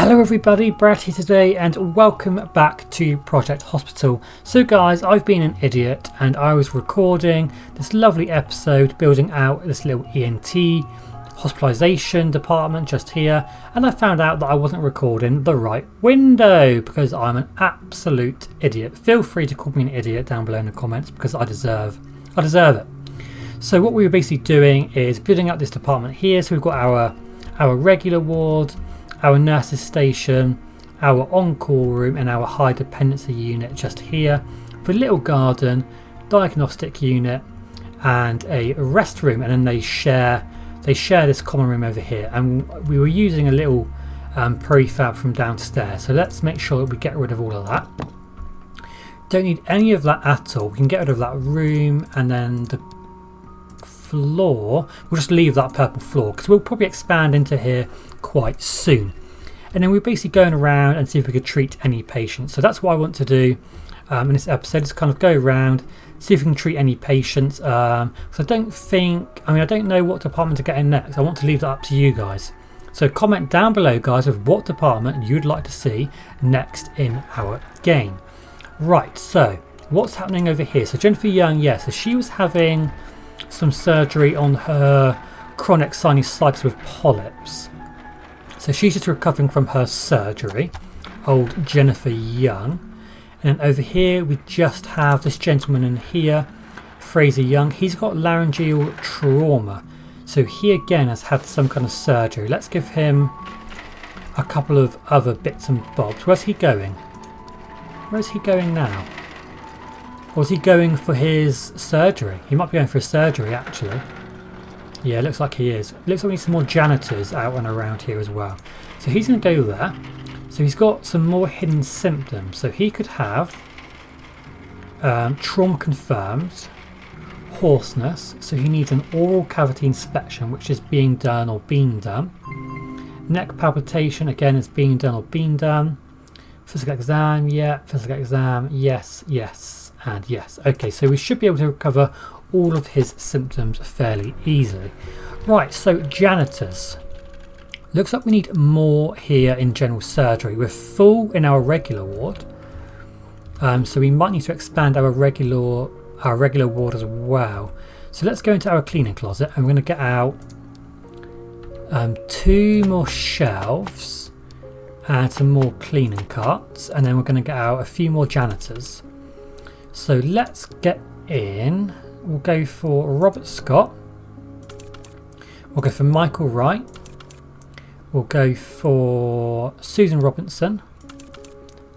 Hello everybody, Brad here today and welcome back to Project Hospital. So guys, I've been an idiot and I was recording this lovely episode building out this little ENT hospitalisation department just here, and I found out that I wasn't recording the right window because I'm an absolute idiot. Feel free to call me an idiot down below in the comments because I deserve it. So what we were basically doing is building up this department here. So we've got our regular ward, our nurses station, our on-call room and our high dependency unit just here, with a little garden, diagnostic unit and a rest room, and then they share this common room over here. And we were using a little prefab from downstairs, so let's make sure that we get rid of all of that. Don't need any of that at all. We can get rid of that room, and then the floor, we'll just leave that purple floor because we'll probably expand into here quite soon. And then we're basically going around and see if we could treat any patients. So that's what I want to do in this episode, is kind of go around, see if we can treat any patients. So I don't know what department to get in next. I want to leave that up to you guys. So comment down below guys with what department you'd like to see next in our game. Right, so what's happening over here? So Jennifer Young, so she was having some surgery on her chronic sinusitis with polyps. So she's just recovering from her surgery, old Jennifer Young. And then over here we just have this gentleman in here, Fraser Young. He's got laryngeal trauma. So he again has had some kind of surgery. Let's give him a couple of other bits and bobs. Where's he going? Where's he going now? Or is he going for his surgery? He might be going for his surgery actually. Yeah, looks like he is. Looks like we need some more janitors out and around here as well. So he's going to go there. So he's got some more hidden symptoms. So he could have trauma confirmed, hoarseness. So he needs an oral cavity inspection, which is being done or been done. Neck palpitation, again, is being done or been done. Physical exam, yeah. Physical exam, yes, yes, and yes. Okay, so we should be able to recover all of his symptoms fairly easily. Right, so janitors. Looks like we need more here in general surgery. We're full in our regular ward, so we might need to expand our regular ward as well. So let's go into our cleaning closet and we're going to get out 2 more shelves and some more cleaning carts, and then we're going to get out a few more janitors. So let's get in. We'll go for Robert Scott. We'll go for Michael Wright. We'll go for Susan Robinson.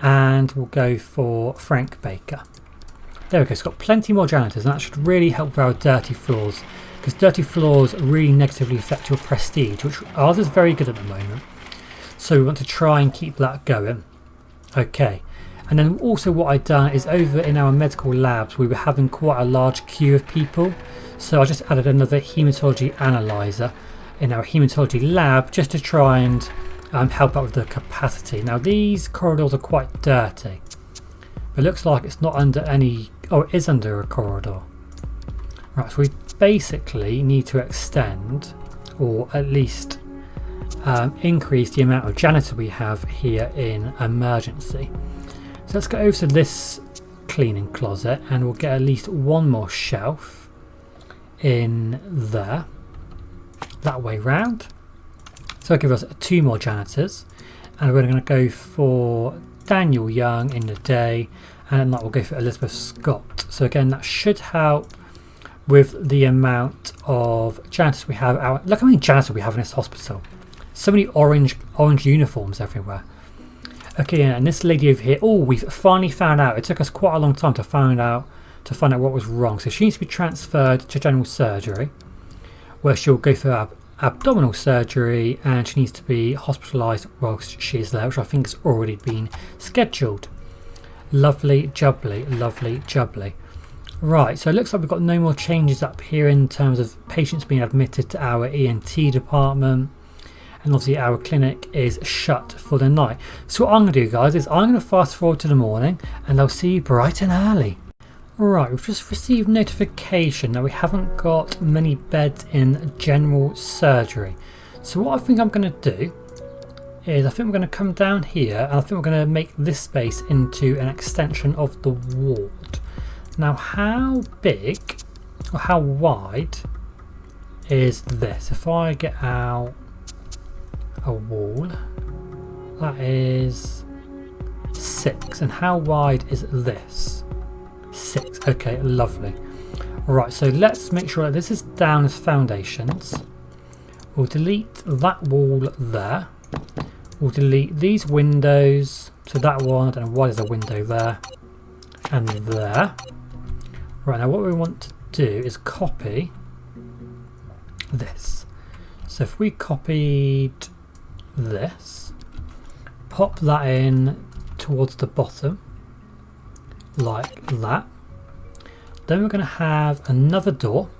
And we'll go for Frank Baker. There we go. It's got plenty more janitors, and that should really help with our dirty floors, because dirty floors really negatively affect your prestige, which ours is very good at the moment. So we want to try and keep that going. Okay. And then also what I've done is over in our medical labs we were having quite a large queue of people, so I just added another haematology analyzer in our haematology lab just to try and help out with the capacity. Now these corridors are quite dirty. It looks like it's not under any... oh, it is under a corridor. Right, so we basically need to extend, or at least increase the amount of janitor we have here in emergency. So let's go over to this cleaning closet and we'll get at least 1 more shelf in there, that way round. So that'll give us 2 more janitors, and we're going to go for Daniel Young in the day, and then that will go for Elizabeth Scott. So again, that should help with the amount of janitors we have out. Look how many janitors we have in this hospital. So many orange uniforms everywhere. Okay, and this lady over here, oh, we've finally found out. It took us quite a long time to find out what was wrong. So she needs to be transferred to general surgery, where she'll go for abdominal surgery, and she needs to be hospitalised whilst she is there, which I think has already been scheduled. Lovely jubbly, lovely jubbly. Right, so it looks like we've got no more changes up here in terms of patients being admitted to our ENT department. And obviously our clinic is shut for the night. So what I'm going to do guys is I'm going to fast forward to the morning and I'll see you bright and early. Right, we've just received notification that we haven't got many beds in general surgery. So what I think I'm going to do is I think we're going to come down here and I think we're going to make this space into an extension of the ward. Now how big or how wide is this? If I get out a wall, that is 6. And how wide is this? 6. Okay, lovely. Right, so let's make sure that this is down as foundations. We'll delete that wall there. We'll delete these windows. So that one, I don't know why there's a window there and there. Right, now what we want to do is copy this. So if we copied this, pop that in towards the bottom like that. Then we're going to have another door.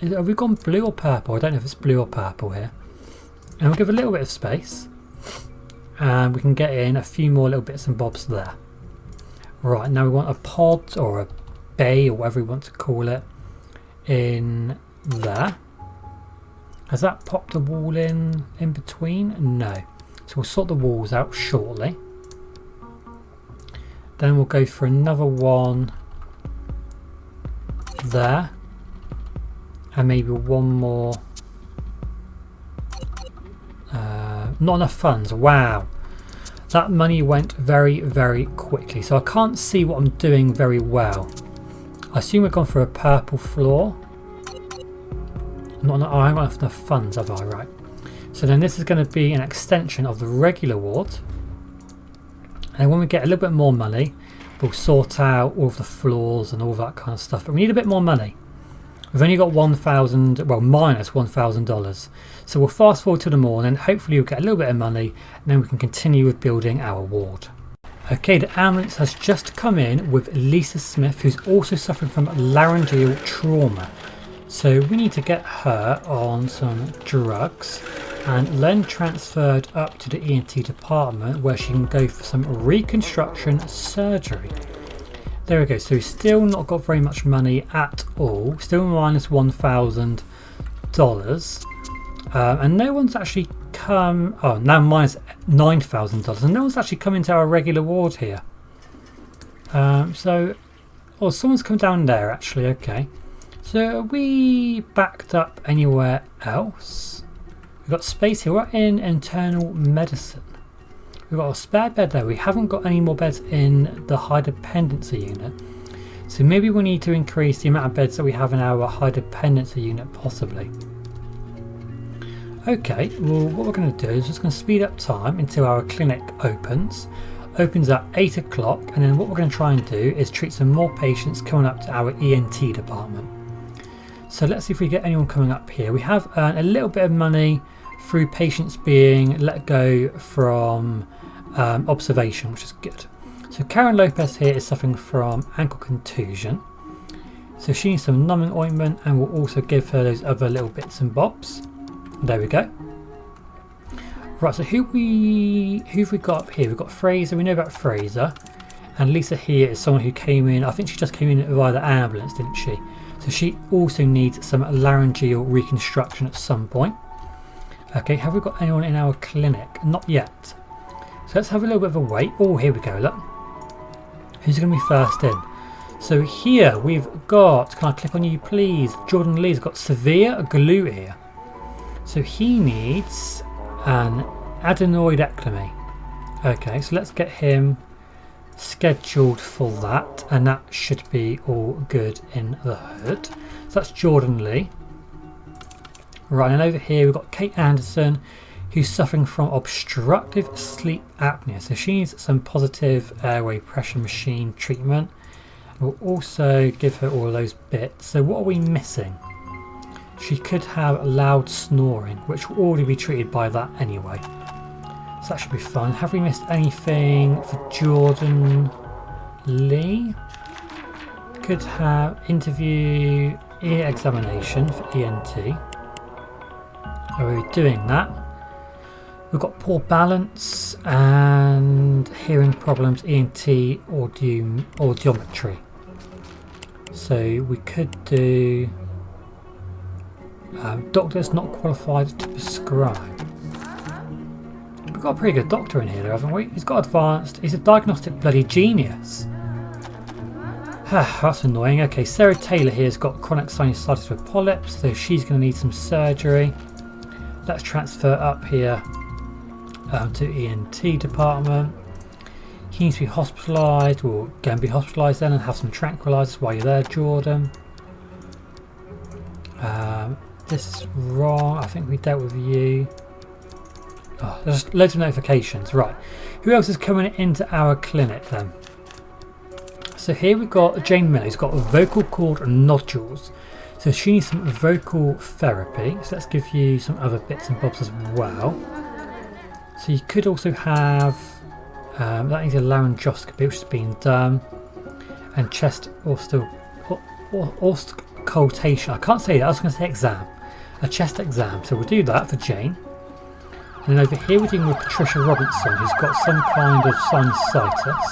Have we gone blue or purple? I don't know if it's blue or purple here. And we'll give a little bit of space. And we can get in a few more little bits and bobs there. Right, now we want a pod or a bay or whatever we want to call it in there. Has that popped a wall in between? No. So we'll sort the walls out shortly. Then we'll go for another one there. And maybe one more. Not enough funds. Wow. That money went very, very quickly. So I can't see what I'm doing very well. I assume we've gone for a purple floor. I haven't got enough funds, have I? Right. So then this is going to be an extension of the regular ward. And when we get a little bit more money, we'll sort out all of the floors and all that kind of stuff. But we need a bit more money. We've only got $1,000, well, minus $1,000. So we'll fast forward to the morning. Hopefully we'll get a little bit of money and then we can continue with building our ward. Okay, the ambulance has just come in with Lisa Smith, who's also suffering from laryngeal trauma. So we need to get her on some drugs and then transferred up to the ENT department where she can go for some reconstruction surgery. There we go, so we've still not got very much money at all, still minus $1,000. And no one's actually come, oh, now minus $9,000, and no one's actually come into our regular ward here. Someone's come down there actually, okay. So are we backed up anywhere else? We've got space here, we're in internal medicine. We've got a spare bed there. We haven't got any more beds in the high dependency unit. So maybe we need to increase the amount of beds that we have in our high dependency unit, possibly. Okay, well what we're going to do is just going to speed up time until our clinic opens. Opens at 8 o'clock, and then what we're going to try and do is treat some more patients coming up to our ENT department. So let's see if we get anyone coming up here. We have earned a little bit of money through patients being let go from observation, which is good. So Karen Lopez here is suffering from ankle contusion. So she needs some numbing ointment, and we'll also give her those other little bits and bobs. There we go. Right, so who've we got up here? We've got Fraser, we know about Fraser. And Lisa here is someone who came in, I think she just came in via the ambulance, didn't she? So she also needs some laryngeal reconstruction at some point. Okay, have we got anyone in our clinic? Not yet. So let's have a little bit of a wait. Oh, here we go, look. Who's going to be first in? So here we've got, can I click on you please? Jordan Lee's got severe glue ear. So he needs an adenoidectomy. Okay, so let's get him scheduled for that, and that should be all good in the hood. So that's Jordan Lee. Right, and over here we've got Kate Anderson, who's suffering from obstructive sleep apnea. So she needs some positive airway pressure machine treatment. We'll also give her all of those bits. So what are we missing? She could have loud snoring, which will already be treated by that anyway. So that should be fun. Have we missed anything for Jordan Lee? Could have interview, ear examination for ENT. Are we doing that? We've got poor balance and hearing problems, ENT audiometry. So we could do doctors not qualified to prescribe. We've got a pretty good doctor in here, though, haven't we? He's got advanced. He's a diagnostic bloody genius. That's annoying. Okay, Sarah Taylor here has got chronic sinusitis with polyps, so she's going to need some surgery. Let's transfer up here to ENT department. He needs to be hospitalised. We'll go and be hospitalised then and have some tranquilizers while you're there, Jordan. This is wrong. I think we dealt with you. Oh, there's loads of notifications. Right. Who else is coming into our clinic then? So here we've got Jane Miller, who's got vocal cord nodules. So she needs some vocal therapy. So let's give you some other bits and bobs as well. So you could also have, that needs a laryngoscopy, which has been done. And chest auscultation. I can't say that, I was going to say exam. A chest exam. So we'll do that for Jane. And then over here we're dealing with Patricia Robinson, who's got some kind of sinusitis.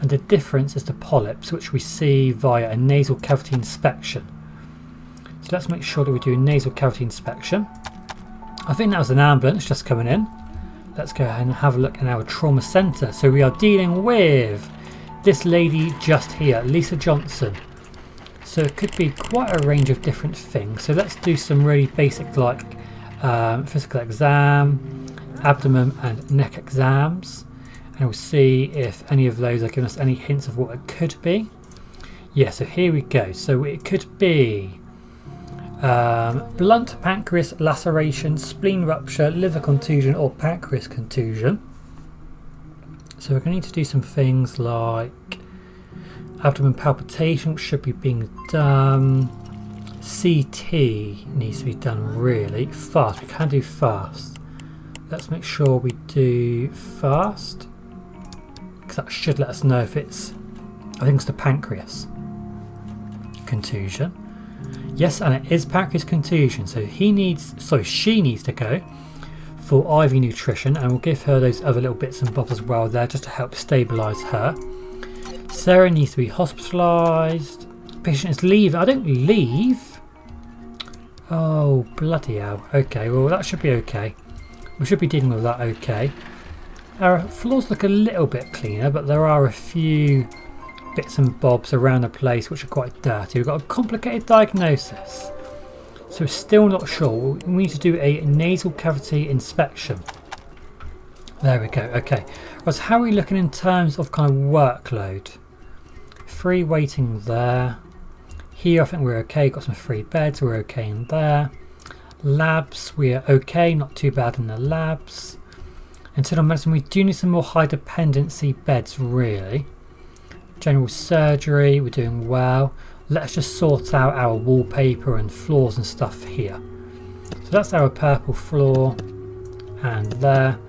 And the difference is the polyps, which we see via a nasal cavity inspection. So let's make sure that we do a nasal cavity inspection. I think that was an ambulance just coming in. Let's go ahead and have a look in our trauma centre. So we are dealing with this lady just here, Lisa Johnson. So it could be quite a range of different things. So let's do some really basic like physical exam, abdomen and neck exams. And we'll see if any of those are giving us any hints of what it could be. Yeah, so here we go. So it could be blunt pancreas laceration, spleen rupture, liver contusion or pancreas contusion. So we're going to need to do some things like abdomen palpitation, which should be being done. CT needs to be done really fast. We can do fast. Let's make sure we do fast. That should let us know if it's, I think it's the pancreas contusion. Yes, and it is pancreas contusion. So she needs to go for IV nutrition, and we'll give her those other little bits and bobs as well there just to help stabilise her. Sarah needs to be hospitalised. Patient is leaving. I don't leave. Oh bloody hell. Okay, well that should be okay. We should be dealing with that okay. Our floors look a little bit cleaner, but there are a few bits and bobs around the place which are quite dirty. We've got a complicated diagnosis, so we're still not sure. We need to do a nasal cavity inspection. There we go. Okay, so how are we looking in terms of kind of workload? 3 waiting there. Here I think we're okay, got some free beds, we're okay in there. Labs, we're okay, not too bad in the labs. Internal medicine, we do need some more high dependency beds really. General surgery, we're doing well. Let's just sort out our wallpaper and floors and stuff here. So that's our purple floor, and there.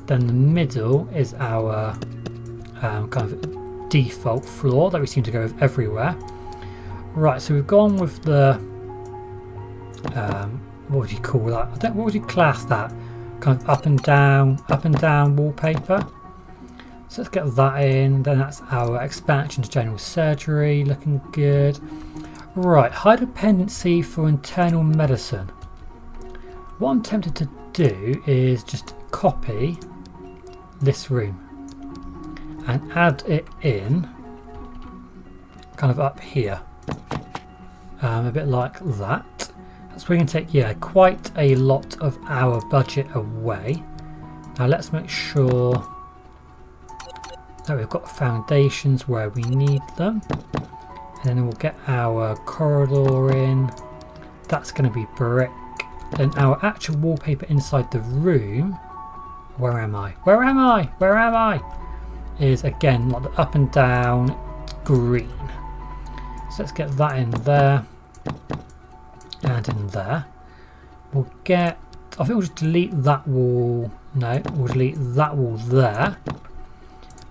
Then the middle is our kind of default floor that we seem to go with everywhere. Right, so we've gone with the what would you call that? What would you class that? Kind of up and down wallpaper. So let's get that in. Then that's our expansion to general surgery, looking good. Right, high dependency for internal medicine. What I'm tempted to do is just copy this room and add it in kind of up here, a bit like that. So we can take quite a lot of our budget away. Now let's make sure that we've got foundations where we need them, and then we'll get our corridor in. That's going to be brick. Then our actual wallpaper inside the room, where am I, is again like the up and down green. So let's get that in there and in there. We'll get, I think we'll just delete that wall. No, we'll delete that wall there,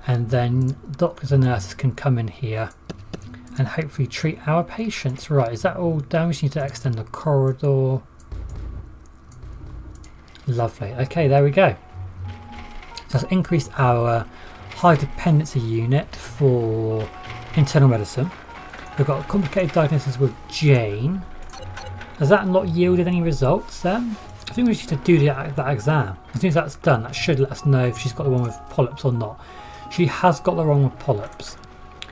and then doctors and nurses can come in here and hopefully treat our patients. Right, is that all done? We just need to extend the corridor. Lovely. Okay, there we go. So that's increased our high dependency unit for internal medicine. We've got a complicated diagnosis with Jane. Has that not yielded any results then? I think we need to do that exam. As soon as that's done, that should let us know if she's got the one with polyps or not. She has got the one with polyps.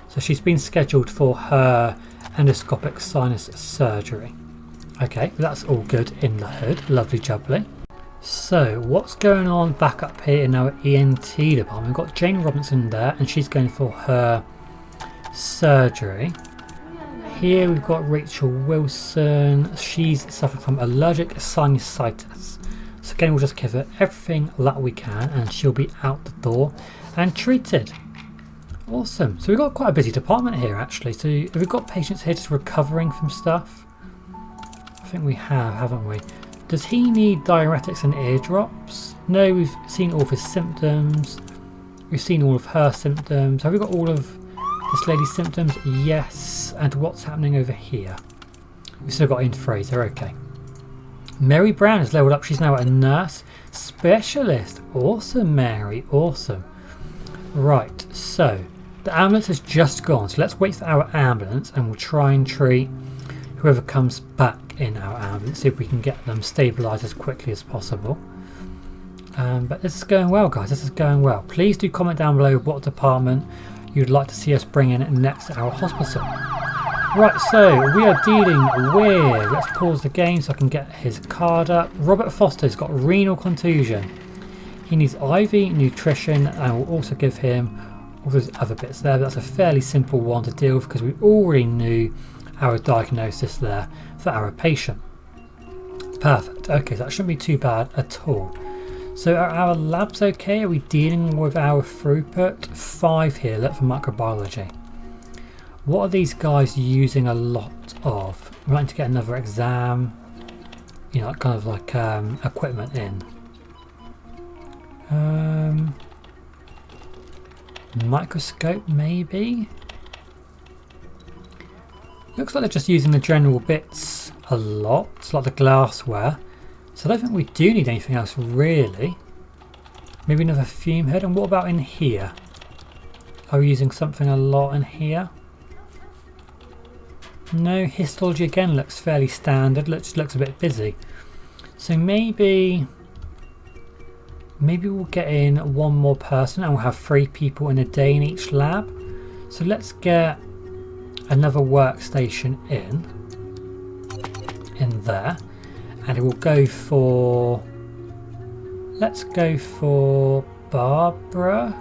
So she's been scheduled for her endoscopic sinus surgery. Okay, that's all good in the hood. Lovely jubbly. So what's going on back up here in our ENT department? We've got Jane Robinson there, and she's going for her surgery. Here we've got Rachel Wilson. She's suffering from allergic sinusitis. So again, we'll just give her everything that we can and she'll be out the door and treated. Awesome. So we've got quite a busy department here actually. So have we got patients here just recovering from stuff? I think we have, haven't we? Does he need diuretics and eardrops? No, we've seen all of his symptoms. We've seen all of her symptoms. Have we got all of this lady's symptoms? Yes. And what's happening over here? We've still got Ian Fraser. Okay. Mary Brown has leveled up. She's now a nurse specialist. Awesome, Mary. Awesome. Right. So the ambulance has just gone. So let's wait for our ambulance and we'll try and treat whoever comes back in our ambulance. See if we can get them stabilised as quickly as possible. But this is going well, guys. This is going well. Please do comment down below what department you'd like to see us bring in next to our hospital. Right, so we are dealing with, let's pause the game so I can get his card up. Robert Foster's got renal contusion. He needs IV nutrition, and we'll also give him all those other bits there. But that's a fairly simple one to deal with because we already knew our diagnosis there for our patient. Perfect. Okay, so that shouldn't be too bad at all. So are our labs okay? Are we dealing with our throughput? 5 here, look for microbiology. What are these guys using a lot of? We might need to get another exam, you know, kind of like equipment in. Microscope maybe? Looks like they're just using the general bits a lot, like the glassware. So I don't think we do need anything else really. Maybe another fume hood. And what about in here? Are we using something a lot in here? No, histology again looks fairly standard. Looks a bit busy. So maybe we'll get in one more person and we'll have 3 people in a day in each lab. So let's get another workstation in there. And it will go for, let's go for Barbara.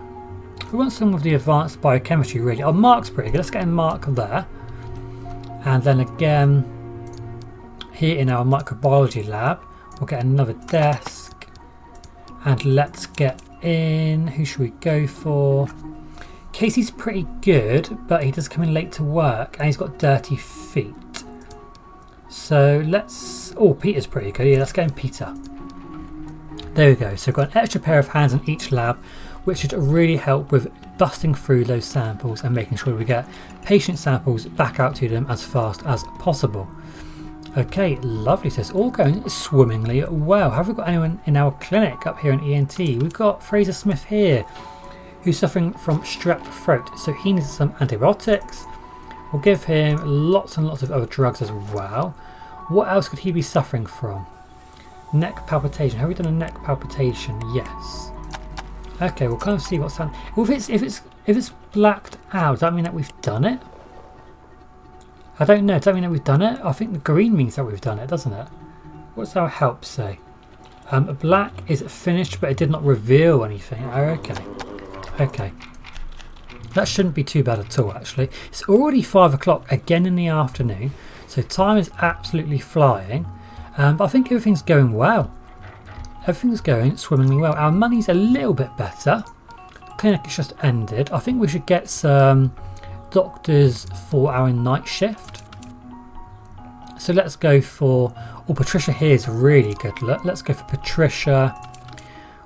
We want someone with the advanced biochemistry really. Oh, Mark's pretty good. Let's get in Mark there. And then again, here in our microbiology lab, we'll get another desk. And let's get in, who should we go for? Casey's pretty good, but he does come in late to work and he's got dirty feet. So let's, oh, Peter's pretty good. Yeah, let's get in Peter. There we go. So we've got an extra pair of hands in each lab, which should really help with busting through those samples and making sure we get patient samples back out to them as fast as possible. Okay, lovely. So it's all going swimmingly well. Have we got anyone in our clinic up here in ENT? We've got Fraser Smith here, who's suffering from strep throat. So he needs some antibiotics. We'll give him lots and lots of other drugs as well. What else could he be suffering from? Neck palpitation. Have we done a neck palpitation? Yes. Okay, we'll kind of see what's happening. Well, if it's blacked out, does that mean that we've done it? I don't know. Does that mean that we've done it? I think the green means that we've done it, doesn't it? What's our help say? Black is finished, but it did not reveal anything. Oh, okay. Okay. That shouldn't be too bad at all, actually. It's already 5 o'clock again in the afternoon, so time is absolutely flying. But I think everything's going well. Everything's going swimmingly well. Our money's a little bit better. Clinic has just ended. I think we should get some doctors for our night shift. So let's go for, oh, Patricia here is really good. Let's go for Patricia.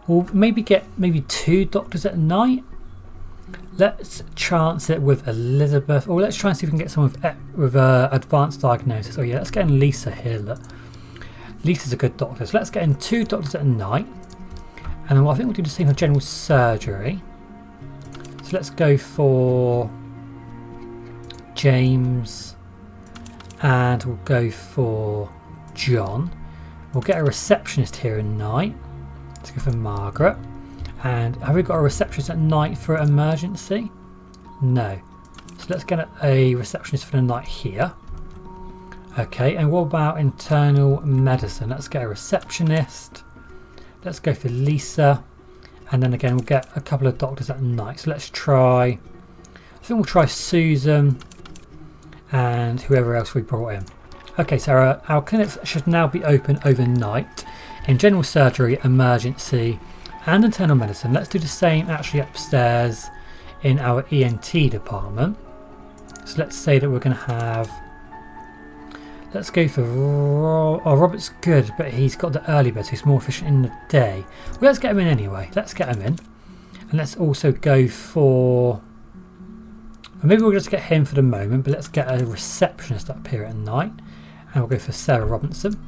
We'll maybe get 2 doctors at night. Let's chance it with Elizabeth, or let's try and see if we can get someone with advanced diagnosis. Oh yeah, let's get in Lisa here. Look, Lisa's a good doctor, so let's get in 2 doctors at night, and then I think we'll do the same for general surgery. So let's go for James, and we'll go for John. We'll get a receptionist here at night. Let's go for Margaret. And have we got a receptionist at night for emergency? No. So let's get a receptionist for the night here. Okay, and what about internal medicine? Let's get a receptionist. Let's go for Lisa. And then again, we'll get a couple of doctors at night. So let's try, I think we'll try Susan and whoever else we brought in. Okay, so our clinics should now be open overnight in general surgery, emergency and internal medicine. Let's do the same actually upstairs in our ENT department. So let's say that we're going to have, let's go for Robert's good, but he's got the early bed, so he's more efficient in the day. Well, let's get him in anyway. Let's get him in. And let's also go for, or maybe we'll just get him for the moment, but let's get a receptionist up here at night. And we'll go for Sarah Robinson.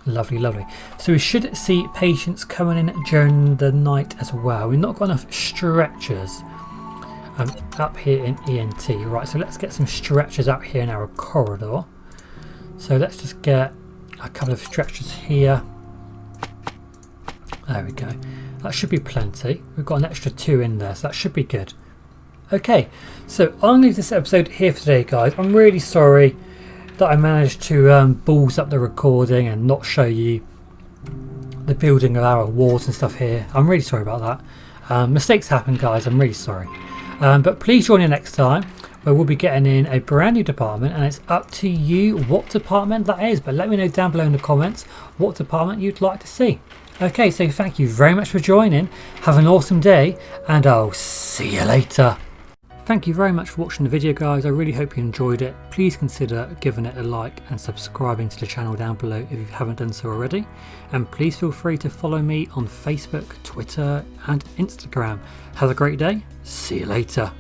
Lovely, lovely. So we should see patients coming in during the night as well. We've not got enough stretchers up here in ENT. Right, so let's get some stretchers out here in our corridor. So let's just get a couple of stretchers here. There we go. That should be plenty. We've got an extra 2 in there, so that should be good. Okay, so I'm going to leave this episode here for today, guys. I'm really sorry that I managed to balls up the recording and not show you the building of our wards and stuff here. I'm really sorry about that. Mistakes happen, guys. I'm really sorry. But please join me next time where we'll be getting in a brand new department, and it's up to you what department that is. But let me know down below in the comments what department you'd like to see. Okay, so thank you very much for joining. Have an awesome day, and I'll see you later. Thank you very much for watching the video, guys. I really hope you enjoyed it. Please consider giving it a like and subscribing to the channel down below if you haven't done so already. And please feel free to follow me on Facebook, Twitter and Instagram. Have a great day. See you later.